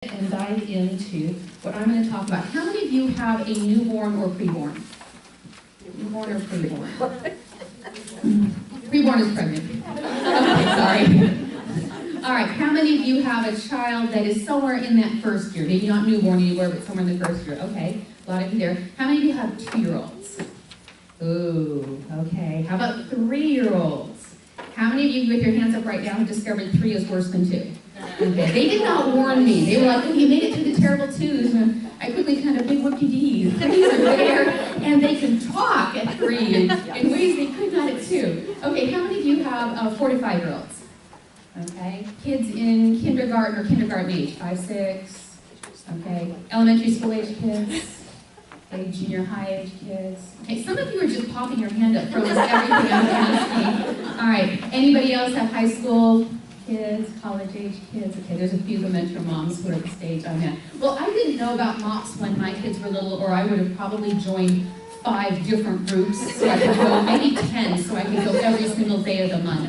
And dive into what I'm going to talk about. How many of you have a newborn or preborn? Newborn or preborn? Preborn is pregnant. Okay, sorry. All right, how many of you have a child that is somewhere in that first year? Maybe not newborn anywhere, but somewhere in the first year. Okay, a lot of you there. How many of you have 2-year-olds? Ooh, okay. How about 3-year-olds? How many of you, with your hands up right now, have discovered 3 is worse than 2? Okay. They did not warn me. They were like, oh, you made it through the terrible 2s. And I quickly kind of big whoopie-dees. 3s are there, and they can talk at 3 in ways they could not at 2. Okay, how many of you have 4 to 5-year-olds? Okay, kids in kindergarten or kindergarten age, 5, 6. Okay, elementary school age kids. Okay, junior high age kids. Okay, some of you are just popping your hand up from everything I'm asking. All right, anybody else have high school kids, college-age kids? Okay, there's a few Memento moms who are at the stage on that. Well, I didn't know about MOPS when my kids were little, or I would have probably joined 5 different groups, so I could go, maybe 10, so I could go every single day of the month.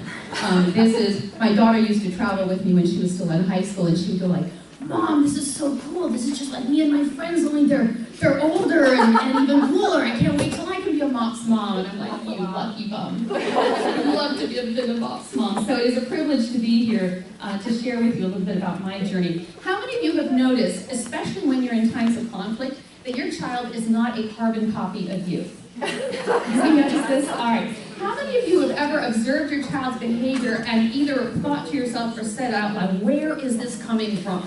My daughter used to travel with me when she was still in high school, and she would go like, Mom, this is so cool. This is just like me and my friends, only they're older and even cooler. I can't wait till I can be a MOPS mom. And I'm like, you lucky bum. I'd love to be a MOPS mom. So it is a privilege to be here to share with you a little bit about my journey. How many of you have noticed, especially when you're in times of conflict, that your child is not a carbon copy of you? Have you noticed this? All right. How many of you have ever observed your child's behavior and either thought to yourself or said out loud, where is this coming from?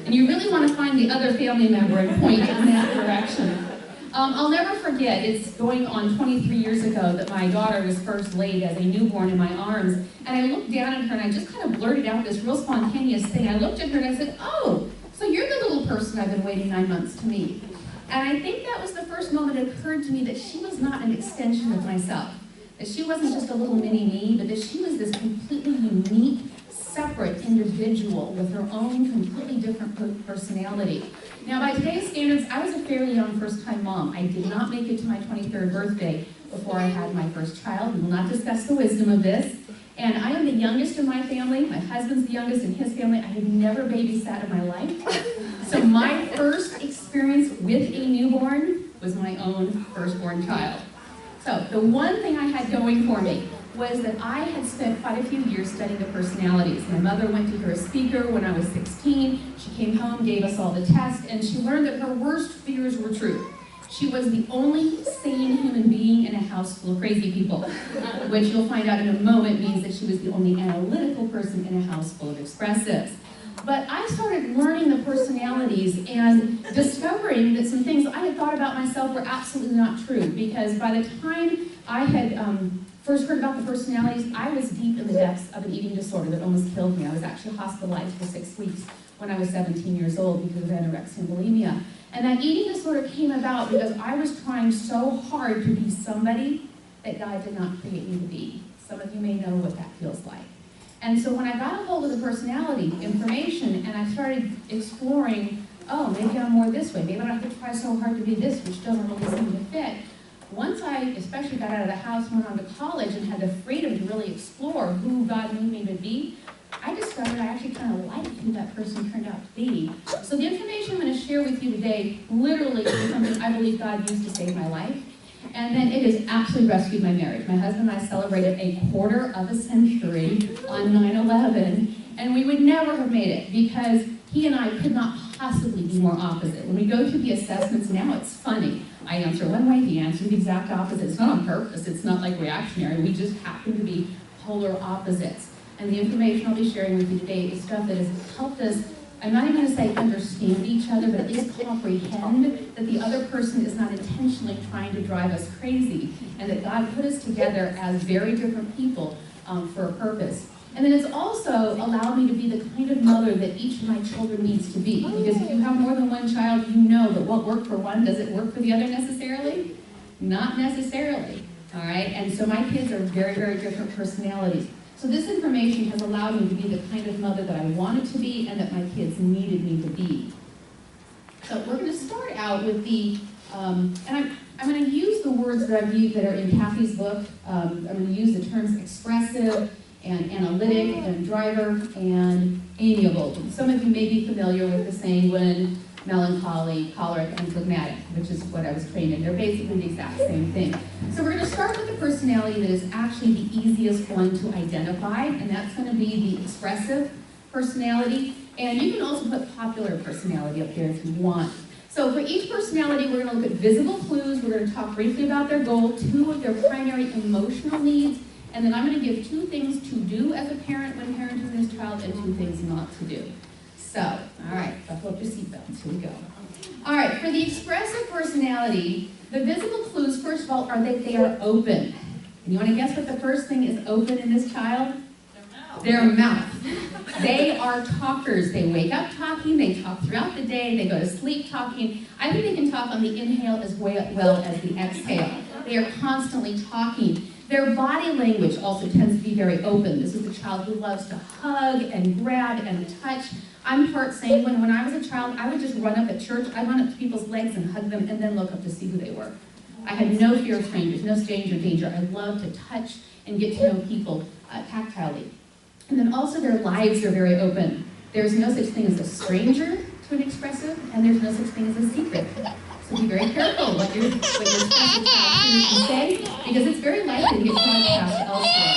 And you really want to find the other family member and point in that direction. I'll never forget, it's going on 23 years ago that my daughter was first laid as a newborn in my arms, and I looked down at her and I just kind of blurted out this real spontaneous thing. I looked at her and I said, oh, so you're the little person I've been waiting 9 months to meet. And I think that was the first moment it occurred to me that she was not an extension of myself. That she wasn't just a little mini me, but that she was this completely unique, separate individual with her own completely different personality. Now, by today's standards, I was a fairly young first-time mom. I did not make it to my 23rd birthday before I had my first child. We will not discuss the wisdom of this. And I am the youngest in my family. My husband's the youngest in his family. I had never babysat in my life. So my first experience with a newborn was my own firstborn child. So the one thing I had going for me was that I had spent quite a few years studying the personalities. My mother went to hear a speaker when I was 16. She came home, gave us all the tests, and she learned that her worst fears were true. She was the only sane human being in a house full of crazy people, which you'll find out in a moment means that she was the only analytical person in a house full of expressives. But I started learning the personalities and discovering that some things I had thought about myself were absolutely not true, because by the time I had first heard about the personalities, I was deep in the depths of an eating disorder that almost killed me. I was actually hospitalized for 6 weeks when I was 17 years old because of anorexia and bulimia. And that eating disorder came about because I was trying so hard to be somebody that God did not create me to be. Some of you may know what that feels like. And so when I got a hold of the personality information and I started exploring, oh, maybe I'm more this way, maybe I don't have to try so hard to be this, which doesn't really seem to fit. Once I especially got out of the house, went on to college, and had the freedom to really explore who God knew me to be, I discovered I actually kind of liked who that person turned out to be. So the information I'm going to share with you today literally is something I believe God used to save my life. And then it has absolutely rescued my marriage. My husband and I celebrated a quarter of a century on 9/11, and we would never have made it because he and I could not possibly be more opposite. When we go through the assessments now, it's funny. I answer one way, he answers the exact opposite. It's not on purpose, it's not like reactionary. We just happen to be polar opposites. And the information I'll be sharing with you today is stuff that has helped us, I'm not even going to say understand each other, but at least comprehend that the other person is not intentionally trying to drive us crazy, and that God put us together as very different people for a purpose. And then it's also allowed me to be the kind of mother that each of my children needs to be. Because if you have more than one child, you know that what worked for one, does it work for the other necessarily? Not necessarily, all right? And so my kids are very, very different personalities. So this information has allowed me to be the kind of mother that I wanted to be and that my kids needed me to be. So we're going to start out with the, and I'm going to use the words that I've used that are in Kathy's book. I'm going to use the terms expressive and analytic, and driver, and amiable. Some of you may be familiar with the sanguine, melancholy, choleric, and phlegmatic, which is what I was trained in. They're basically the exact same thing. So we're going to start with the personality that is actually the easiest one to identify, and that's going to be the expressive personality. And you can also put popular personality up there if you want. So for each personality, we're going to look at visible clues. We're going to talk briefly about their goal, 2 of their primary emotional needs, and then I'm going to give 2 things to do as a parent when parenting this child and 2 things not to do. So, all right, buckle up your seatbelts. Here we go. All right, for the expressive personality, the visible clues, first of all, are that they are open. And you want to guess what the first thing is open in this child? Their mouth. They are talkers. They wake up talking, they talk throughout the day, they go to sleep talking. I think they can talk on the inhale as well as the exhale. They are constantly talking. Their body language also tends to be very open. This is a child who loves to hug and grab and touch. I'm part sanguine. When I was a child, I would just run up at church. I'd run up to people's legs and hug them and then look up to see who they were. I had no fear of strangers, no stranger danger. I love to touch and get to know people tactilely. And then also their lives are very open. There's no such thing as a stranger to an expressive, and there's no such thing as a secret. So be very careful what your expressive child say, because it's very likely to get broadcast elsewhere.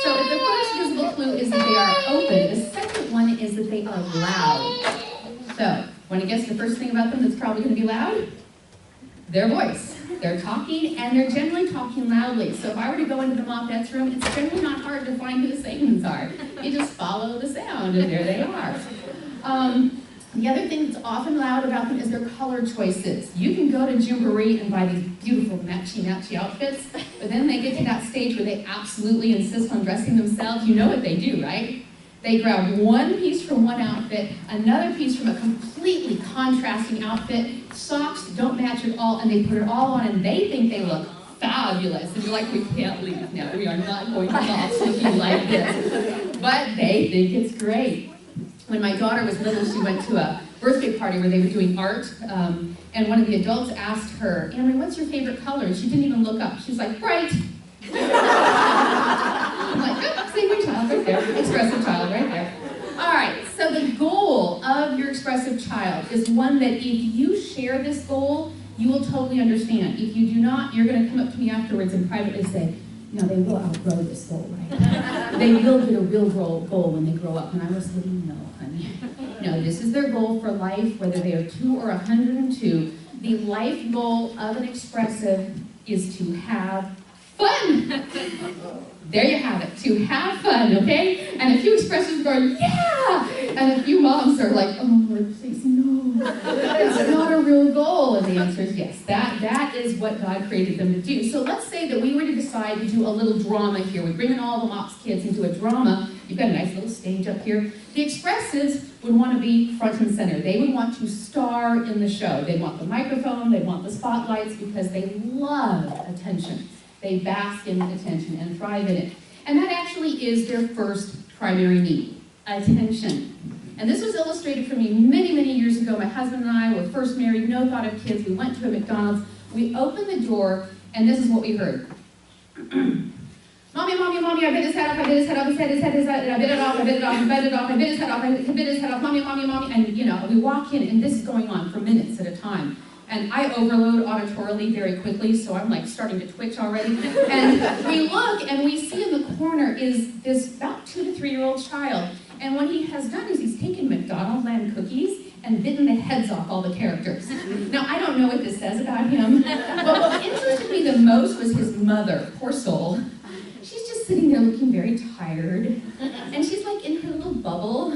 So the first visible clue is that they are open. The second one is that they are loud. So, want to guess the first thing about them that's probably going to be loud? Their voice. They're talking, and they're generally talking loudly. So if I were to go into the Mopette's room, it's generally not hard to find who the Satans are. You just follow the sound, and there they are. The other thing that's often loud about them is their color choices. You can go to Jamboree and buy these beautiful matchy-matchy outfits, but then they get to that stage where they absolutely insist on dressing themselves. You know what they do, right? They grab one piece from one outfit, another piece from a completely contrasting outfit, socks don't match at all, and they put it all on, and they think they look fabulous. And you're like, we can't leave now. We are not going to box looking like this. But they think it's great. When my daughter was little, she went to a birthday party where they were doing art, and one of the adults asked her, Amory, what's your favorite color? And she didn't even look up. She was like, bright. I'm like, oh, sanguine child right there, expressive child right there. All right, so the goal of your expressive child is one that if you share this goal, you will totally understand. If you do not, you're going to come up to me afterwards and privately say, no, they will outgrow this goal, right? They will get a real goal when they grow up. And I was thinking, no, honey. No, this is their goal for life, whether they are 2 or 102. The life goal of an expressive is to have fun. There you have it, to have fun, okay? And a few expressives are going, yeah! And a few moms are like, oh, Lord, please, no. It's not a real goal. And the answer is yes. That is what God created them to do. So let's say that we were to decide to do a little drama here. We bring in all the MOPS kids into a drama. You've got a nice little stage up here. The expressives would want to be front and center. They would want to star in the show. They'd want the microphone, they'd want the spotlights, because they love attention. They bask in attention and thrive in it. And that actually is their first primary need, attention. And this was illustrated for me many, many years ago. My husband and I were first married, no thought of kids. We went to a McDonald's. We opened the door, and this is what we heard. Mommy, mommy, mommy, I bit his head off, I bit his head off, his head, and I bit it off, I bit it off, I bit it off, I bit his head off, I bit his head off, mommy, mommy, mommy. And, you know, we walk in, and this is going on for minutes at a time. And I overload auditorily very quickly, so I'm like starting to twitch already. And we look, and we see in the corner is this about 2 to 3 year old child. And what he has done is he's taken McDonald's land cookies and bitten the heads off all the characters. Now, I don't know what this says about him, but what interested me the most was his mother, poor soul. She's just sitting there looking very tired, and she's like in her little bubble,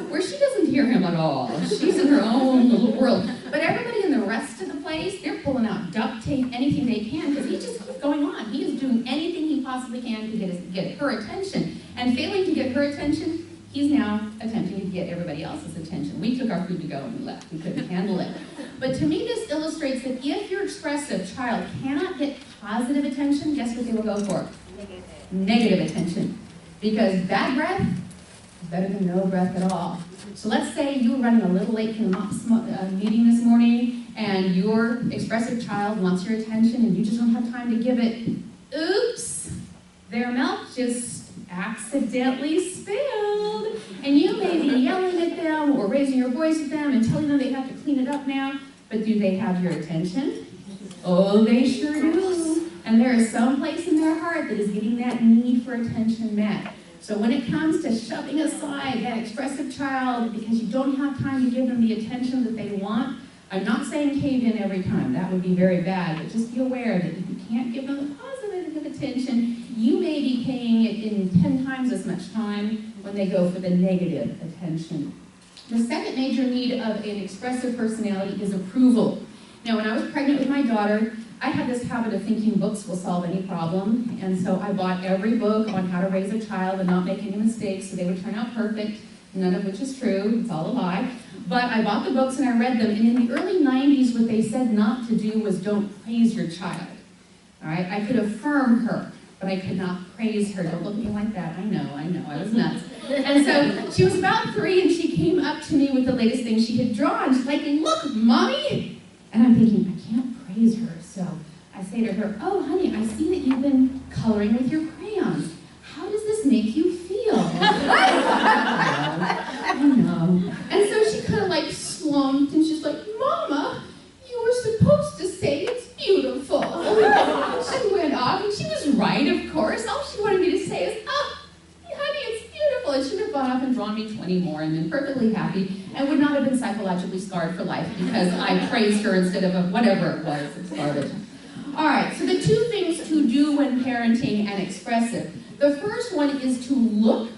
where she doesn't hear him at all. She's in her own little world. But everybody in the rest of the place, they're pulling out duct tape, anything they can, because he just keeps going on. He is doing anything he possibly can to get her attention. And failing to get her attention, he's now attempting to get everybody else's attention. We took our food to go and we left. We couldn't handle it. But to me, this illustrates that if your expressive child cannot get positive attention, guess what they will go for? Negative attention. Because bad breath is better than no breath at all. So let's say you were running a little late for the MOPS meeting this morning, and your expressive child wants your attention, and you just don't have time to give it. Oops! Their mouth just accidentally spilled. And you may be yelling at them or raising your voice at them and telling them they have to clean it up now, but do they have your attention? Oh, they sure do. And there is some place in their heart that is getting that need for attention met. So when it comes to shoving aside that expressive child because you don't have time to give them the attention that they want, I'm not saying cave in every time. That would be very bad, but just be aware that if you can't give them the positive attention, you may be paying it in 10 times as much time when they go for the negative attention. The second major need of an expressive personality is approval. Now, when I was pregnant with my daughter, I had this habit of thinking books will solve any problem, and so I bought every book on how to raise a child and not make any mistakes so they would turn out perfect, none of which is true, it's all a lie. But I bought the books and I read them, and in the early 90s, what they said not to do was don't praise your child. All right, I could affirm her, but I could not praise her. Don't look at me like that. I know, I was nuts. And so she was about 3, and she came up to me with the latest thing she had drawn. She's like, "Look, Mommy!" And I'm thinking, I can't praise her. So I say to her, "Oh, honey, I see that you've been coloring with your crayons. How does this make you feel?" I know. And so she kind of like slumped, and she's like, "Mama, you were supposed to say it's beautiful." She went off, and she was right, of course. All she wanted me to say is, "Oh, honey, it's beautiful." And she would have gone off and drawn me 20 more and been perfectly happy and would not have been psychologically scarred for life because I praised her instead of whatever it was that started. All right, so the 2 things to do when parenting and expressive. The first one is to look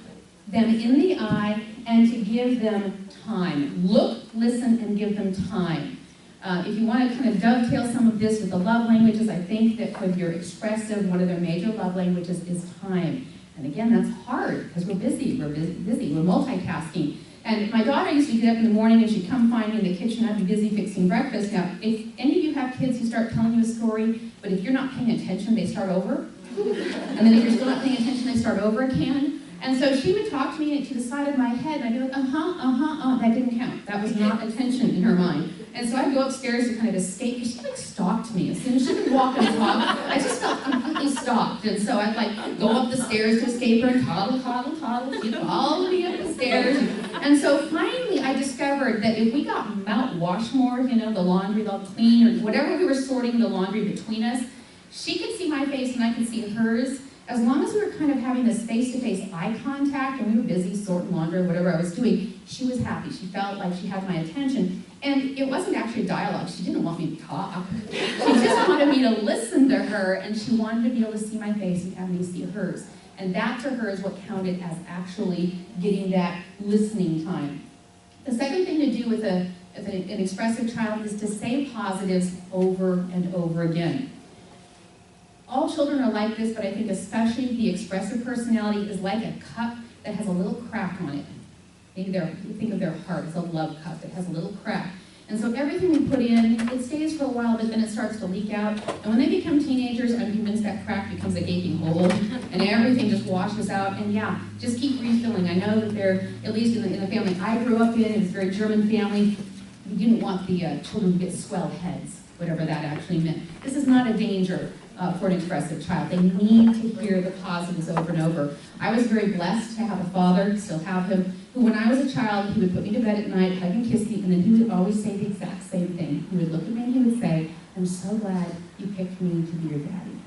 them in the eye and to give them time. Look, listen, and give them time. If you want to kind of dovetail some of this with the love languages, I think that with your expressive, one of their major love languages is time. And again, that's hard because we're busy, we're multitasking. And my daughter used to get up in the morning and she'd come find me in the kitchen. I'd be busy fixing breakfast. Now, if any of you have kids who start telling you a story, but if you're not paying attention, they start over. And then if you're still not paying attention, they start over again. And so she would talk to me to the side of my head, and I'd be like, that didn't count. That was not attention in her mind. And so I'd go upstairs to kind of escape. She like stalked me. As soon as she could walk and talk, I just felt completely stalked. And so I'd like go up the stairs to escape her and toddle. She'd follow me up the stairs. And so finally I discovered that if we got Mount Washmore, you know, the laundry all clean, or whatever we were sorting the laundry between us, she could see my face and I could see hers. As long as we were kind of having this face-to-face eye contact and we were busy sorting laundry or whatever I was doing, she was happy. She felt like she had my attention. And it wasn't actually a dialogue. She didn't want me to talk. She just wanted me to listen to her, and she wanted to be able to see my face and have me see hers. And that to her is what counted as actually getting that listening time. The second thing to do with an expressive child is to say positives over and over again. All children are like this, but I think especially the expressive personality is like a cup that has a little crack on it. Maybe you think of their heart as a love cup that has a little crack. And so everything we put in, it stays for a while, but then it starts to leak out. And when they become teenagers, I'm convinced that crack becomes a gaping hole, and everything just washes out. And yeah, just keep refilling. I know that they're, at least in the family I grew up in, it was a very German family, we didn't want the children to get swell heads, whatever that actually meant. This is not a danger for an expressive child. They need to hear the positives over and over. I was very blessed to have a father, still have him, who when I was a child, he would put me to bed at night, hug and kiss me, and then he would always say the exact same thing. He would look at me and he would say, "I'm so glad you picked me to be your daddy."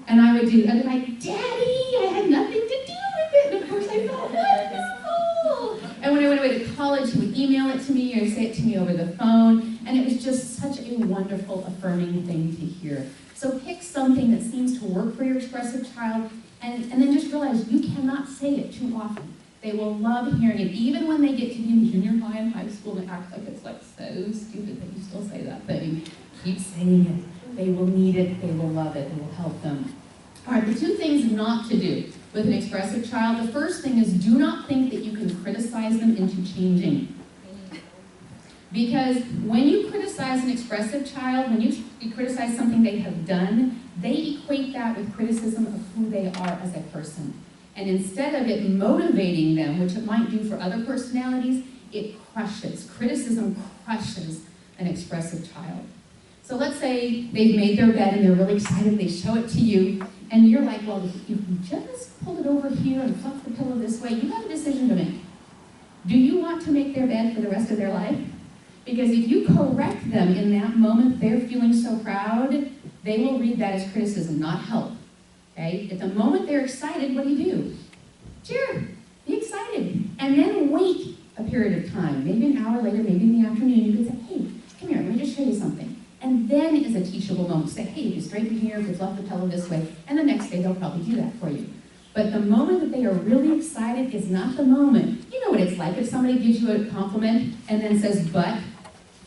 And I would do, I'd be like, "Daddy, I had nothing to do with it." And of course I felt wonderful. And when I went away to college, he would email it to me or say it to me over the phone. And it was just such a wonderful, affirming thing to hear. So pick something that seems to work for your expressive child, and then just realize you cannot say it too often. They will love hearing it, even when they get to be in junior high and high school and act like it's like so stupid that you still say that thing. Keep saying it. They will need it. They will love it. It will help them. All right, the 2 things not to do with an expressive child. The first thing is do not think that you can criticize them into changing. Because when you criticize an expressive child, when you criticize something they have done, they equate that with criticism of who they are as a person. And instead of it motivating them, which it might do for other personalities, it crushes. Criticism crushes an expressive child. So let's say they've made their bed and they're really excited, they show it to you, and you're like, well, if you just pull it over here and flip the pillow this way, you have a decision to make. Do you want to make their bed for the rest of their life? Because if you correct them in that moment, they're feeling so proud, they will read that as criticism, not help. Okay? At the moment they're excited, what do? Cheer, be excited, and then wait a period of time, maybe an hour later, maybe in the afternoon, you can say, hey, come here, let me just show you something. And then is a teachable moment. Say, hey, if you straighten here, if you fluff the pillow this way, and the next day they'll probably do that for you. But the moment that they are really excited is not the moment. You know what it's like if somebody gives you a compliment and then says, but.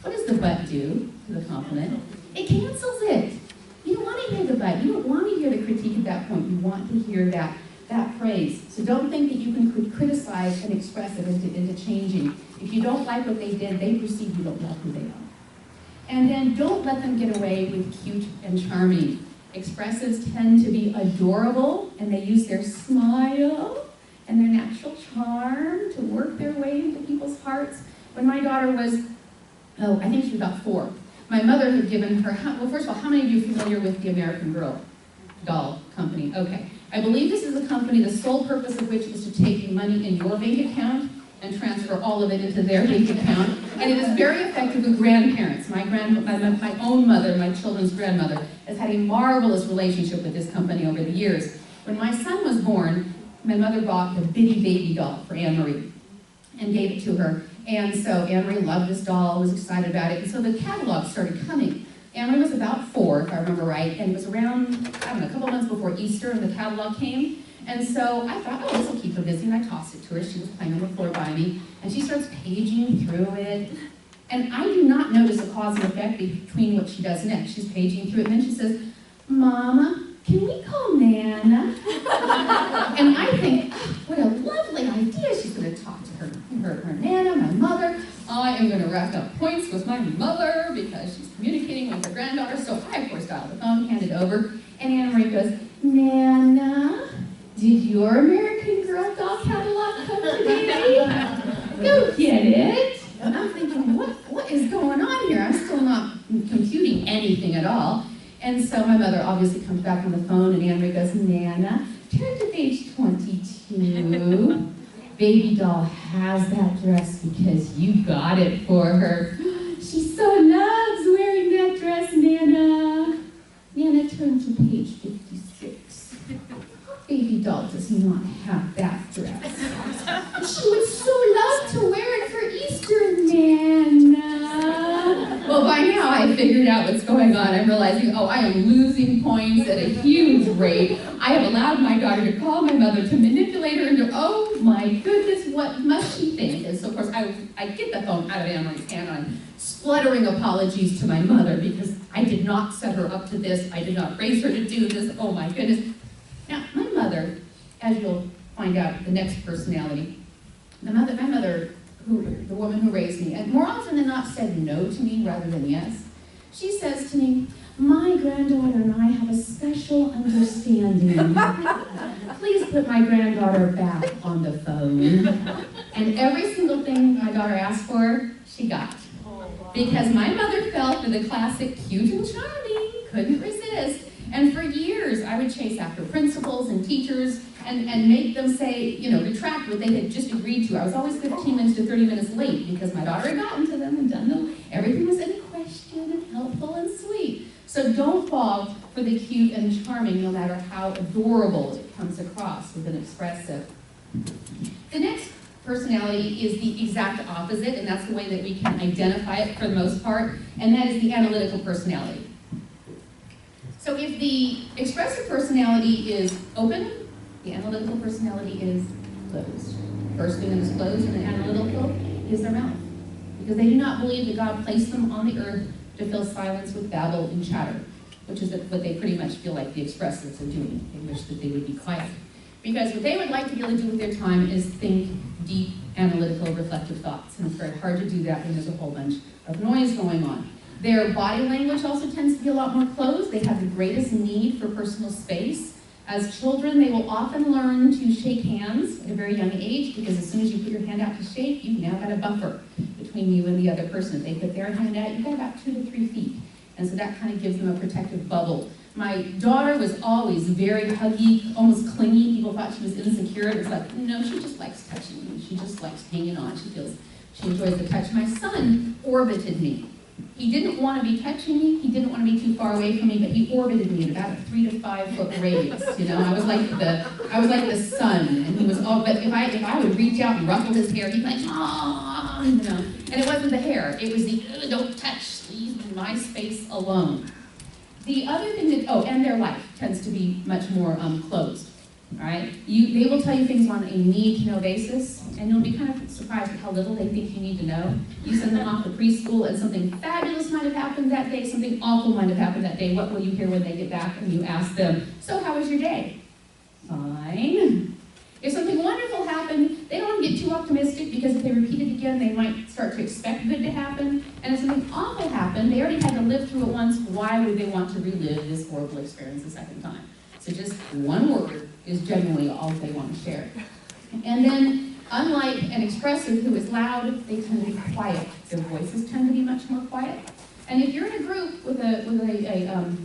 What does the but do to the compliment? It cancels it. You don't want to hear the but. You don't want to hear the critique at that point. You want to hear that praise. So don't think that you can criticize and express it into changing. If you don't like what they did, they perceive you don't love who they are. And then don't let them get away with cute and charming. Expressives tend to be adorable, and they use their smile and their natural charm to work their way into people's hearts. When my daughter was, I think she was about 4, my mother had given her, well, first of all, how many of you are familiar with the American Girl doll company? Okay. I believe this is a company, the sole purpose of which is to take money in your bank account and transfer all of it into their bank account. And it is very effective with grandparents. My own mother, my children's grandmother, has had a marvelous relationship with this company over the years. When my son was born, my mother bought the bitty baby doll for Anne-Marie and gave it to her. And so Anne-Marie loved this doll, was excited about it, and so the catalog started coming. Anne-Marie was about 4, if I remember right, and it was around, I don't know, a couple months before Easter, and the catalog came. And so I thought, oh, this will keep her busy, and I tossed it to her. She was playing on the floor by me, and she starts paging through it. And I do not notice a cause and effect between what she does next. She's paging through it, and then she says, Mama, can we call Nana? And I think, oh, what a lovely idea. She's going to talk to her Nana, my mother. I am going to rack up points with my mother because she's communicating with her granddaughter. So I, of course, dialed the phone, handed it over, and Anne-Marie goes, Nana, did your American Girl doll catalog come today? Go get it. And I'm thinking, what is going on here? I'm still not computing anything at all. And so my mother obviously comes back on the phone, and Anne-Marie goes, Nana, turn to page 22. Baby doll has that dress because you got it for her. She so loves wearing that dress, Nana. Nana, turn to page 56. Baby doll does not have that dress. She would so love to wear it for Easter, Nana. Well, by now I figured out what's going on. I'm realizing, I am losing points at a huge rate. I have allowed my daughter to call my mother to manipulate her into, oh my goodness, what must she think? And so, of course, I get the phone out of Anne-Marie's hand, and I'm spluttering apologies to my mother because I did not set her up to this. I did not raise her to do this. Oh my goodness. Now, my mother, as you'll find out, the next personality, my mother, the woman who raised me, and more often than not said no to me rather than yes. She says to me, my granddaughter and I have a special understanding. Please put my granddaughter back on the phone. And every single thing my daughter asked for, she got. Because my mother fell for the classic cute and charming, couldn't resist. And for years, I would chase after principals and teachers and make them say, retract what they had just agreed to. I was always 15 minutes to 30 minutes late because my daughter had gotten to them and done them. Everything was in a question and helpful and sweet. So don't fall for the cute and charming, no matter how adorable it comes across with an expressive. The next personality is the exact opposite, and that's the way that we can identify it for the most part, and that is the analytical personality. So if the expressive personality is open, the analytical personality is closed. First thing that is closed in the analytical is their mouth, because they do not believe that God placed them on the earth to fill silence with babble and chatter, which is what they pretty much feel like the expressives are doing. They wish that they would be quiet. Because what they would like to be able to do with their time is think deep, analytical, reflective thoughts. And it's very hard to do that when there's a whole bunch of noise going on. Their body language also tends to be a lot more closed. They have the greatest need for personal space. As children, they will often learn to shake hands at a very young age, because as soon as you put your hand out to shake, you've now got a buffer between you and the other person. If they put their hand out, you've got about 2 to 3 feet. And so that kind of gives them a protective bubble. My daughter was always very huggy, almost clingy. People thought she was insecure. It was like, no, she just likes touching me. She just likes hanging on. She enjoys the touch. My son orbited me. He didn't want to be touching me. He didn't want to be too far away from me, but he orbited me in about a 3 to 5 foot radius. You know, I was like the sun, and he was all. But if I would reach out and ruffle his hair, he'd be like, ah, you know. And it wasn't the hair. It was the don't touch. Leave my space alone. The other thing that and their life tends to be much more closed. All right, they will tell you things on a need-to-know basis, and you'll be kind of surprised at how little they think you need to know. You send them off to preschool, and something fabulous might have happened that day, something awful might have happened that day. What will you hear when they get back? And you ask them, so how was your day? Fine. If something wonderful happened, they don't want to get too optimistic, because if they repeat it again, they might start to expect good to happen. And if something awful happened, they already had to live through it once. Why would they want to relive this horrible experience a second time? So just one word is generally all they want to share. And then, unlike an expressive who is loud, they tend to be quiet. Their voices tend to be much more quiet. And if you're in a group with a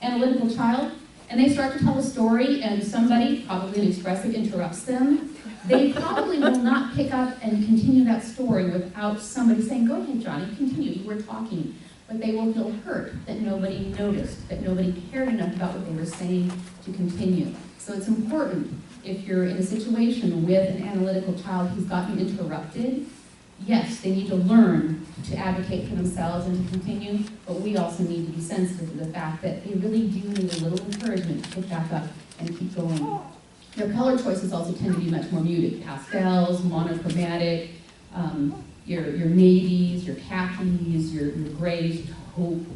analytical child, and they start to tell a story, and somebody, probably an expressive, interrupts them, they probably will not pick up and continue that story without somebody saying, go ahead, Johnny, continue, you were talking. But they will feel hurt that nobody noticed, that nobody cared enough about what they were saying to continue. So it's important, if you're in a situation with an analytical child who's gotten interrupted, yes, they need to learn to advocate for themselves and to continue, but we also need to be sensitive to the fact that they really do need a little encouragement to pick back up and keep going. Their color choices also tend to be much more muted. Pastels, monochromatic, your navies, your khakis, your grays, taupe,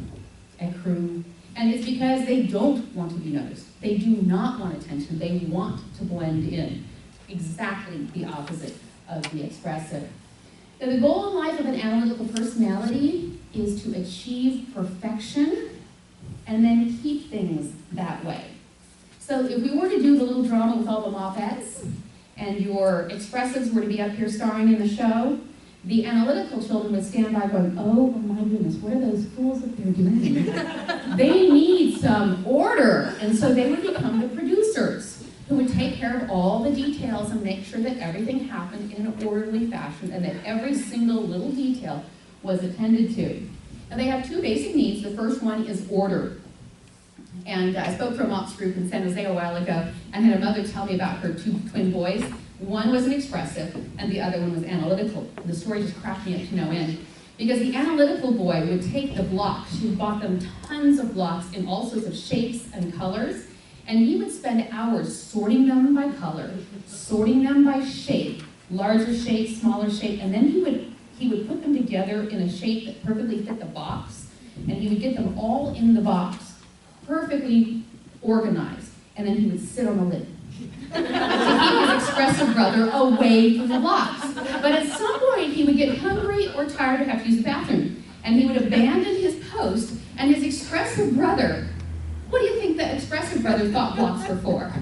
ecru. And it's because they don't want to be noticed. They do not want attention. They want to blend in. Exactly the opposite of the expressive. Now, the goal in life of an analytical personality is to achieve perfection and then keep things that way. So if we were to do the little drama with all the mopettes, and your expressives were to be up here starring in the show, the analytical children would stand by going, oh my goodness, what are those fools that they're doing? They need some order. And so they would become the producers who would take care of all the details and make sure that everything happened in an orderly fashion and that every single little detail was attended to. And they have two basic needs. The first one is order. And I spoke to a MOPS group in San Jose a while ago and had a mother tell me about her two twin boys. One was an expressive, and the other one was analytical. The story just cracked me up to no end. Because the analytical boy would take the blocks, she bought them tons of blocks in all sorts of shapes and colors, and he would spend hours sorting them by color, sorting them by shape, larger shape, smaller shape, and then he would put them together in a shape that perfectly fit the box, and he would get them all in the box, perfectly organized, and then he would sit on the lid to keep his expressive brother away from the blocks. But at some point, he would get hungry or tired or have to use the bathroom, and he would abandon his post, and his expressive brother, what do you think the expressive brother thought blocks were for?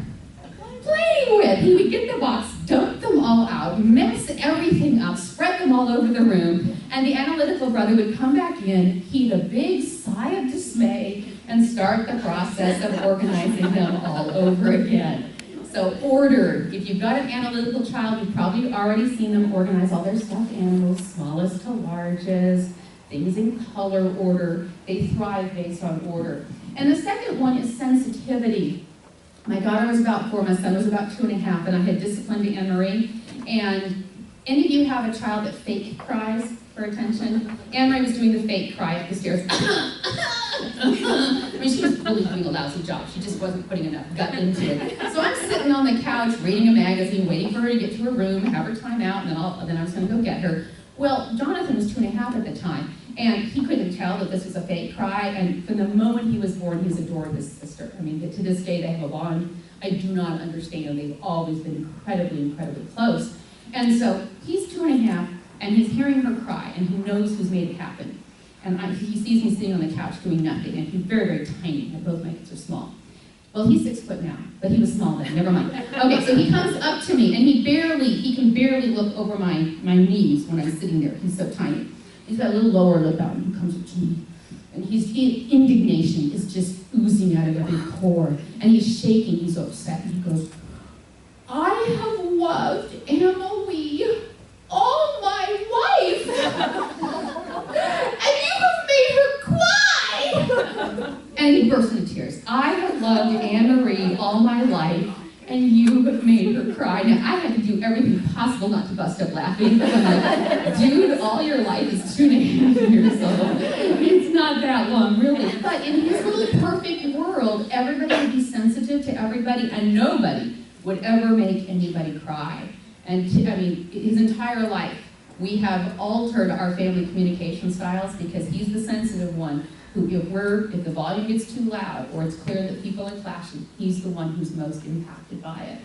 Playing with. He would get the box, dump them all out, mess everything up, spread them all over the room, and the analytical brother would come back in, heave a big sigh of dismay, and start the process of organizing them all over again. So order. If you've got an analytical child, you've probably already seen them organize all their stuffed animals, smallest to largest, things in color order. They thrive based on order. And the second one is sensitivity. My daughter was about 4, my son was about 2.5, and I had disciplined Anne-Marie. And any of you have a child that fake cries for attention? Anne-Marie was doing the fake cry up the stairs. I mean, she was really doing a lousy job. She just wasn't putting enough gut into it. So I'm sitting on the couch reading a magazine, waiting for her to get to her room, have her time out, and then I was going to go get her. Well, Jonathan was 2.5 at the time, and he couldn't tell that this was a fake cry, and from the moment he was born, he's adored his sister. I mean, to this day, they have a bond I do not understand. They've always been incredibly, incredibly close. And so he's 2.5, and he's hearing her cry, and he knows who's made it happen. And he sees me sitting on the couch doing nothing, and he's very, very tiny, and both my kids are small. Well, he's 6 foot now, but he was small then, never mind. Okay, so he comes up to me, and he can barely look over my knees when I'm sitting there. He's so tiny. He's got a little lower lip out, and he comes up to me, and indignation is just oozing out of every pore. And he's shaking, he's upset, and he goes, I have loved Emily all my life, and you have made her cry. And he burst into tears. I have loved Anne-Marie all my life, and you have made her cry. Now, I had to do everything possible not to bust up laughing, because I'm like, dude, all your life is 2.5 years old. It's not that long, really. But in his little perfect world, everybody would be sensitive to everybody, and nobody would ever make anybody cry. And his entire life, we have altered our family communication styles because he's the sensitive one who, if the volume gets too loud or it's clear that people are clashing, he's the one who's most impacted by it.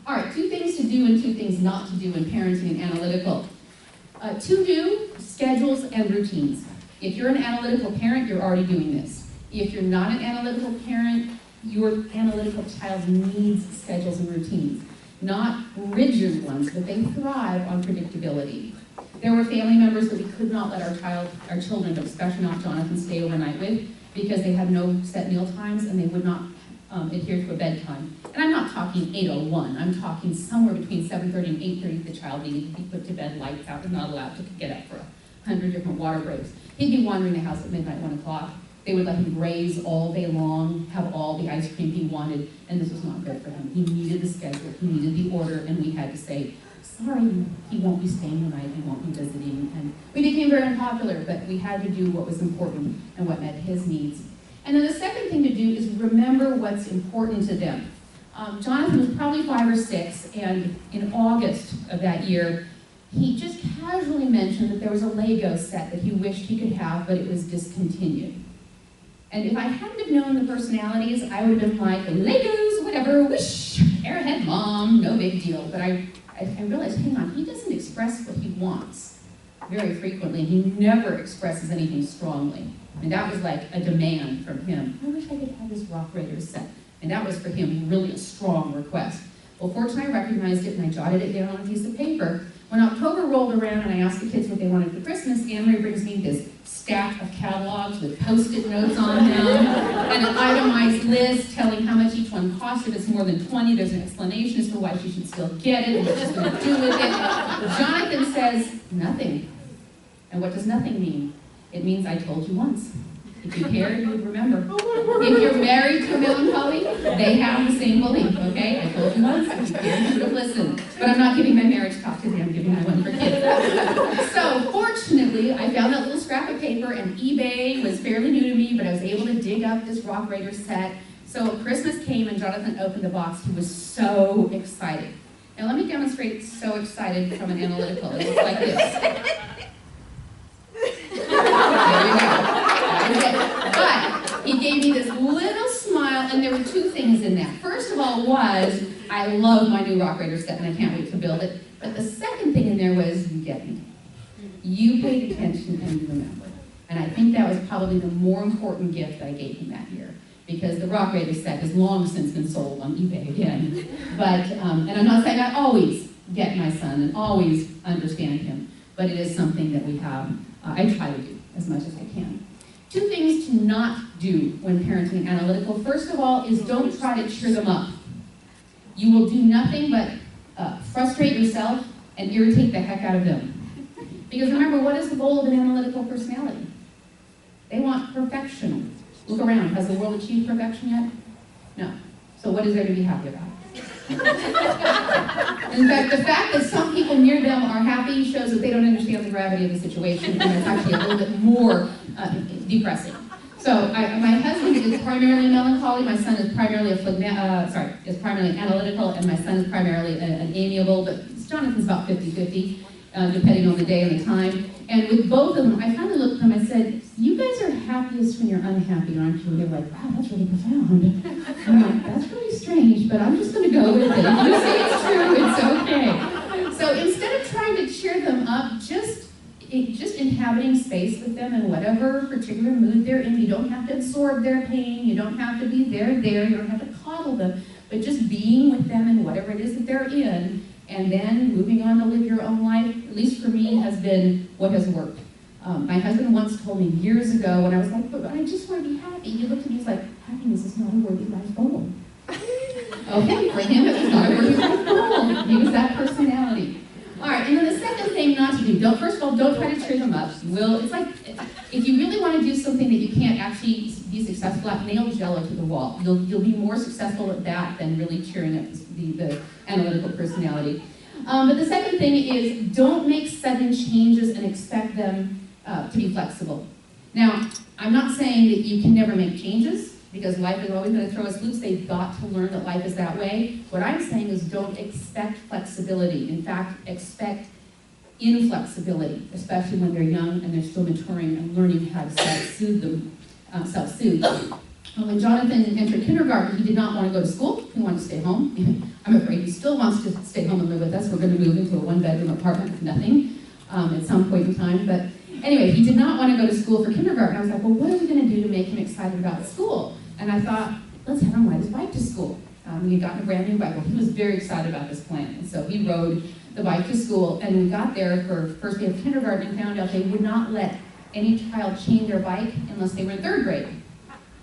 All right, 2 things to do and 2 things not to do in parenting and analytical. To do, schedules and routines. If you're an analytical parent, you're already doing this. If you're not an analytical parent, your analytical child needs schedules and routines. Not rigid ones, but they thrive on predictability. There were family members that we could not let our children, but especially not Jonathan, stay overnight with because they had no set meal times and they would not adhere to a bedtime. And I'm not talking 8:01, I'm talking somewhere between 7:30 and 8:30 the child needed to be put to bed, lights out, and not allowed to get up for 100 different water breaks. He'd be wandering the house at midnight, 1 o'clock. They would let him graze all day long, have all the ice cream he wanted, and this was not good for him. He needed the schedule, he needed the order, and we had to say, sorry, he won't be staying the night, he won't be visiting. And we became very unpopular, but we had to do what was important and what met his needs. And then the second thing to do is remember what's important to them. Jonathan was probably 5 or 6, and in August of that year, he just casually mentioned that there was a Lego set that he wished he could have, but it was discontinued. And if I hadn't have known the personalities, I would have been like, Legos, whatever, wish, airhead mom, no big deal. But I realized, hang on, he doesn't express what he wants very frequently. He never expresses anything strongly. And that was like a demand from him. I wish I could have this Rock Raiders set. And that was for him really a strong request. Well, fortunately, I recognized it and I jotted it down on a piece of paper. When October rolled around and I asked the kids what they wanted for Christmas, Anne-Marie brings me this stack of catalogs with Post-it notes on them and an itemized list telling how much each one cost. If it's more than 20, there's an explanation as to why she should still get it and what she's going to do with it. Jonathan says, nothing. And what does nothing mean? It means I told you once. If you cared, you would remember. If you're married to a melancholy, they have the same belief, okay? I told you once, if you cared, you would have listened. But I'm not giving my marriage talk today, I'm giving my one for kids. So, fortunately, I found that little scrap of paper, and eBay was fairly new to me, but I was able to dig up this Rock Raiders set. So Christmas came and Jonathan opened the box. He was so excited. Now let me demonstrate so excited from an analytical. It looks like this. There we go. But he gave me this little smile, and there were 2 things in that. First of all was, I love my new Rock Raider set, and I can't wait to build it. But the second thing in there was, you get me. You paid attention and you remembered. And I think that was probably the more important gift I gave him that year. Because the Rock Raider set has long since been sold on eBay again. But, and I'm not saying I always get my son and always understand him, but it is something that we have, I try to do as much as I can. 2 things to not do when parenting analytical. First of all is don't try to cheer them up. You will do nothing but frustrate yourself and irritate the heck out of them. Because remember, what is the goal of an analytical personality? They want perfection. Look around. Has the world achieved perfection yet? No. So what is there to be happy about? In fact, the fact that some people near them are happy shows that they don't understand the gravity of the situation, and it's actually a little bit more depressing. So my husband is primarily melancholy. My son is primarily primarily analytical, and my son is primarily an amiable. But Jonathan's about 50-50, depending on the day and the time. And with both of them, I finally looked at them and I said, "You guys are happiest when you're unhappy, aren't you?" And they were like, "Wow, that's really profound." And I'm like, "That's really strange, but I'm just going to go with it. If you say it's true, it's okay." So instead of trying to cheer them up, just inhabiting space with them in whatever particular mood they're in. You don't have to absorb their pain. You don't have to be there. You don't have to coddle them. But just being with them in whatever it is that they're in, and then moving on to live your own life, at least for me, has been what has worked. My husband once told me years ago when I was like, but I just want to be happy. He looked at me and was like, happiness is not a worthy life goal. Okay, for him it was not a worthy life goal. He was that personality. All right, and then the second thing not to do, first of all, don't try to cheer them up. It's like, if you really want to do something that you can't actually be successful at, nail Jell-O to the wall. You'll be more successful at that than really cheering up the analytical personality. But the second thing is, don't make sudden changes and expect them to be flexible. Now, I'm not saying that you can never make changes, because life is always going to throw us loops. They've got to learn that life is that way. What I'm saying is don't expect flexibility. In fact, expect inflexibility, especially when they're young and they're still maturing and learning how to self-soothe. When Jonathan entered kindergarten, he did not want to go to school. He wanted to stay home. I'm afraid he still wants to stay home and live with us. We're going to move into a one-bedroom apartment with nothing at some point in time. But anyway, he did not want to go to school for kindergarten. I was like, well, what are we going to do to make him excited about school? And I thought, let's have him ride his bike to school. He had gotten a brand new bike. Well, he was very excited about this plan. And so he rode the bike to school. And we got there for first day of kindergarten and found out they would not let any child chain their bike unless they were in third grade.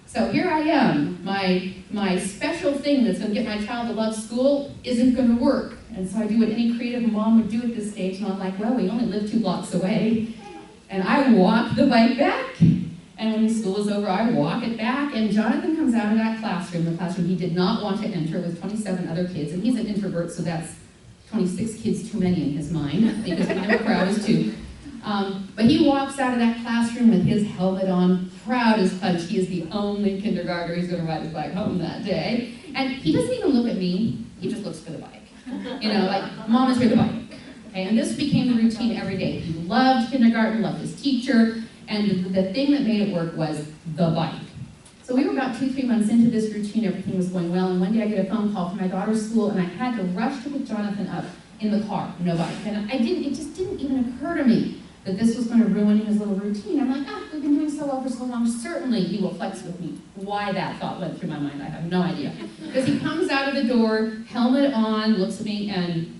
So here I am. My special thing that's going to get my child to love school isn't going to work. And so I do what any creative mom would do at this stage. And I'm like, well, we only live 2 blocks away. And I walk the bike back. And when school is over, I walk it back, and Jonathan comes out of that classroom, the classroom he did not want to enter with 27 other kids, and he's an introvert, so that's 26 kids too many in his mind, because we know a crowd is 2. But he walks out of that classroom with his helmet on, proud as punch. He is the only kindergartner who's going to ride his bike home that day. And he doesn't even look at me, he just looks for the bike. You know, like, Mom is for the bike. Okay, and this became the routine every day. He loved kindergarten, loved his teacher, and the thing that made it work was the bike. So we were about 2-3 months into this routine, everything was going well, and one day I get a phone call from my daughter's school, and I had to rush to pick Jonathan up in the car, no bike. And it just didn't even occur to me that this was going to ruin his little routine. I'm like, we've been doing so well for so long, certainly he will flex with me. Why that thought went through my mind, I have no idea. Because he comes out of the door, helmet on, looks at me, and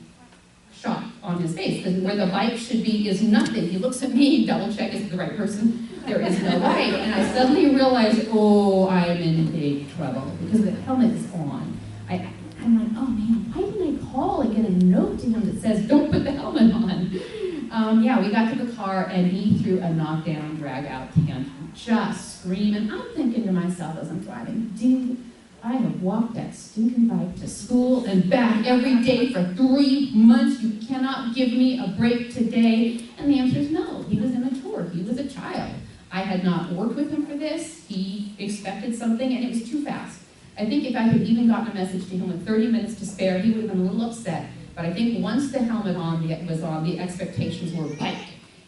shock on his face, because where the bike should be is nothing. He looks at me, double check, is it the right person? There is no bike. And I suddenly realized, oh, I'm in big trouble, because the helmet is on. I'm like, oh man, why didn't I call and get a note to him that says, don't put the helmet on? Yeah, we got to the car, and he threw a knockdown, drag-out tantrum, just screaming. I'm thinking to myself as I'm driving, dude, I have walked that stinking bike to school and back every day for 3 months. You cannot give me a break today. And the answer is no. He was immature. He was a child. I had not worked with him for this. He expected something, and it was too fast. I think if I had even gotten a message to him with 30 minutes to spare, he would have been a little upset. But I think once the helmet was on, the expectations were bike.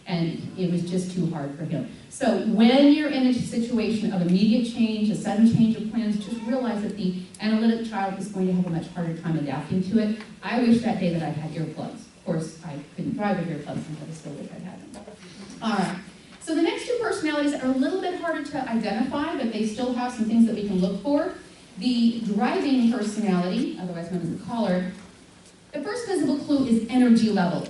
And it was just too hard for him. So when you're in a situation of immediate change, a sudden change of plans, just realize that the analytic child is going to have a much harder time adapting to it. I wish that day that I had earplugs. Of course, I couldn't drive with earplugs, but I still wish I had them. All right. So the next 2 personalities are a little bit harder to identify, but they still have some things that we can look for. The driving personality, otherwise known as the caller, the first visible clue is energy level.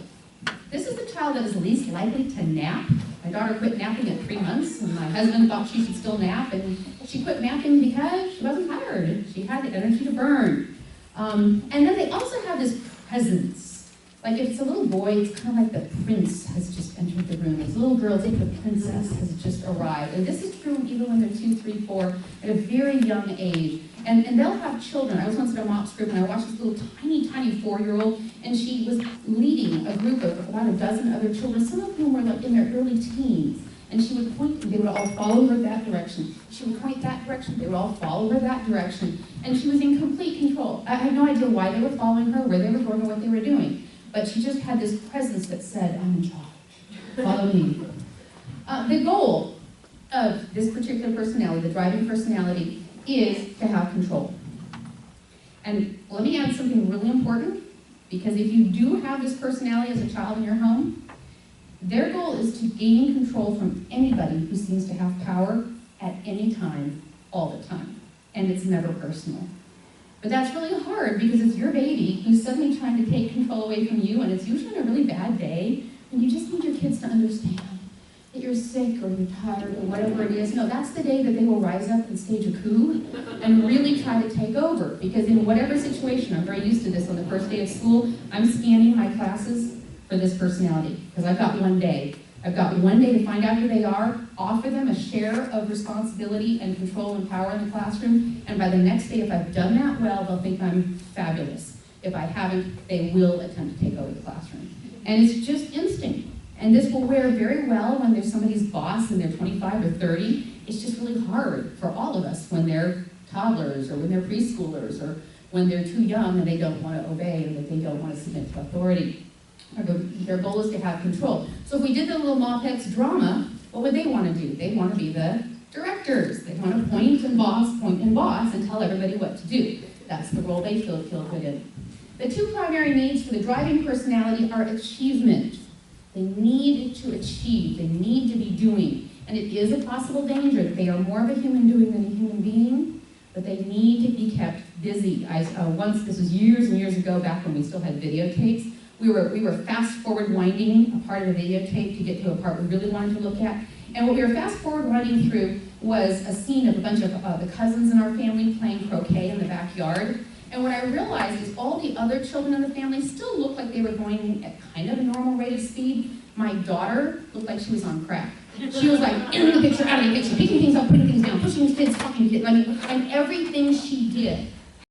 This is the child that is least likely to nap. My daughter quit napping at 3 months, and my husband thought she should still nap, and she quit napping because she wasn't tired. She had the energy to burn. And then they also have this presence. Like if it's a little boy, it's kind of like the prince has just entered the room. As a little girl, it's like the princess has just arrived. And this is true even when they're 2, 3, 4, at a very young age. And they'll have children. I was once at a MOPS group, and I watched this little tiny 4-year-old, and she was leading a group of about a dozen other children, some of whom were like in their early teens. And she would point, they would all follow her that direction. She would point that direction, they would all follow her that direction. And she was in complete control. I had no idea why they were following her, where they were going, or what they were doing. But she just had this presence that said, I'm in charge, follow me. The goal of this particular personality, the driving personality, is to have control. And let me add something really important, because if you do have this personality as a child in your home, their goal is to gain control from anybody who seems to have power at any time, all the time. And it's never personal. But that's really hard, because it's your baby who's suddenly trying to take control away from you, and it's usually on a really bad day, and you just need your kids to understand. that you're sick or you're tired or whatever it is. No, that's the day that they will rise up and stage a coup and really try to take over. Because in whatever situation, I'm very used to this on the first day of school, I'm scanning my classes for this personality. Because I've got one day. I've got one day to find out who they are, offer them a share of responsibility and control and power in the classroom, and by the next day, if I've done that well, they'll think I'm fabulous. If I haven't, they will attempt to take over the classroom. And it's just instinct. And this will wear very well when there's somebody's boss and they're 25 or 30. It's just really hard for all of us when they're toddlers or when they're preschoolers or when they're too young and they don't want to obey and that they don't want to submit to authority. Their goal is to have control. So if we did the little Mopex drama, what would they want to do? They want to be the directors. They want to point and boss, and tell everybody what to do. That's the role they feel good in. The two primary needs for the driving personality are achievement. They need to achieve. They need to be doing. And it is a possible danger that they are more of a human doing than a human being, but they need to be kept busy. Once, this was years and years ago, back when we still had videotapes, we were fast-forward winding a part of the videotape to get to a part we really wanted to look at. And what we were fast-forward winding through was a scene of a bunch of the cousins in our family playing croquet in the backyard. And what I realized is all the other children in the family still looked like they were going at kind of a normal rate of speed. My daughter looked like she was on crack. She was like in the picture, out of the picture, picking things up, putting things down, pushing kids, talking to kids. I mean, and everything she did